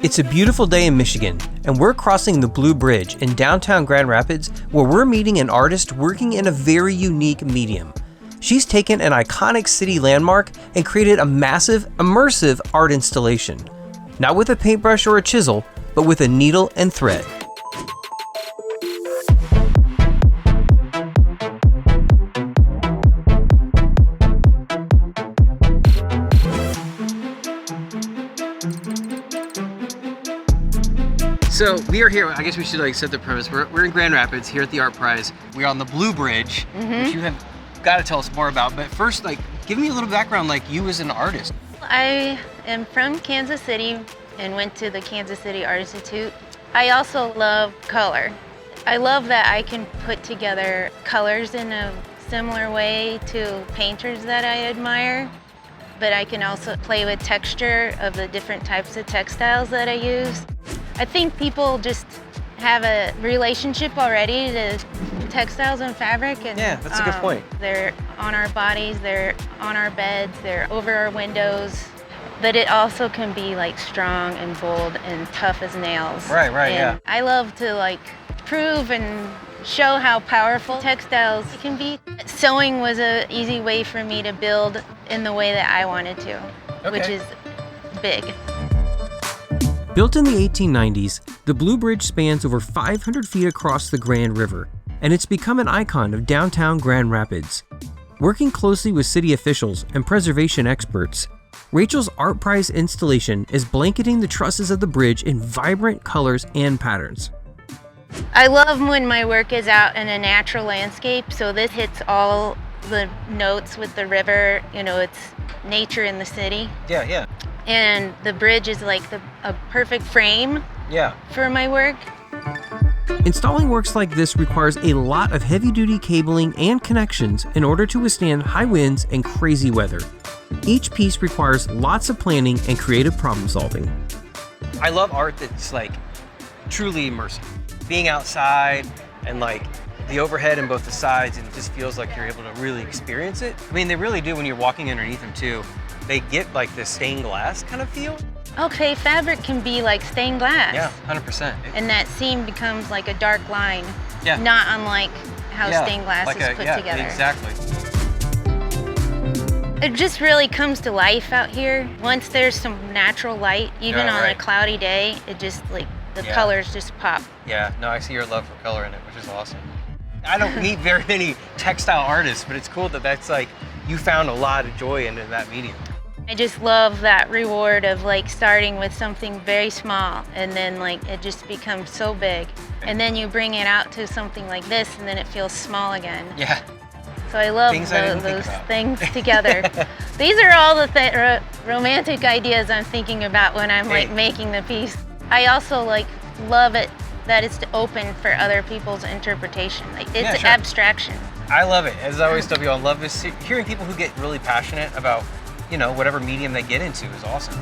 It's a beautiful day in Michigan, and we're crossing the Blue Bridge in downtown Grand Rapids, where we're meeting an artist working in a very unique medium. She's taken an iconic city landmark and created a massive, immersive art installation. Not with a paintbrush or a chisel, but with a needle and thread. So we are here, I guess we should set the premise. We're in Grand Rapids here at the ArtPrize. We're on the Blue Bridge, which you have got to tell us more about. But first, give me a little background, you as an artist. I am from Kansas City and went to the Kansas City Art Institute. I also love color. I love that I can put together colors in a similar way to painters that I admire. But I can also play with texture of the different types of textiles that I use. I think people just have a relationship already to textiles and fabric. And, yeah, that's a good point. They're on our bodies, they're on our beds, they're over our windows. But it also can be strong and bold and tough as nails. Right, and yeah. I love to prove and show how powerful textiles can be. Sewing was an easy way for me to build in the way that I wanted to, which is big. Built in the 1890s, the Blue Bridge spans over 500 feet across the Grand River, and it's become an icon of downtown Grand Rapids. Working closely with city officials and preservation experts, Rachel's ArtPrize installation is blanketing the trusses of the bridge in vibrant colors and patterns. I love when my work is out in a natural landscape, so this hits all the notes with the river. It's nature in the city. Yeah. And the bridge is a perfect frame for my work. Installing works like this requires a lot of heavy-duty cabling and connections in order to withstand high winds and crazy weather. Each piece requires lots of planning and creative problem solving. I love art that's truly immersive. Being outside and the overhead and both the sides, and it just feels like you're able to really experience it. I mean, they really do when you're walking underneath them too. They get this stained glass kind of feel. Okay, fabric can be like stained glass. Yeah, 100%. And that seam becomes like a dark line. Yeah. Not unlike how stained glass is put together. Exactly. It just really comes to life out here. Once there's some natural light, even on a cloudy day, it just the colors just pop. Yeah, no, I see your love for color in it, which is awesome. I don't meet very many textile artists, but it's cool that that's you found a lot of joy in that medium. I just love that reward of starting with something very small and then it just becomes so big. And then you bring it out to something like this and then it feels small again. Yeah. So I love those things together. These are all the romantic ideas I'm thinking about when I'm making the piece. I also love it that it's open for other people's interpretation. It's abstraction. I love it. As I always tell people, I love hearing people who get really passionate about, whatever medium they get into is awesome.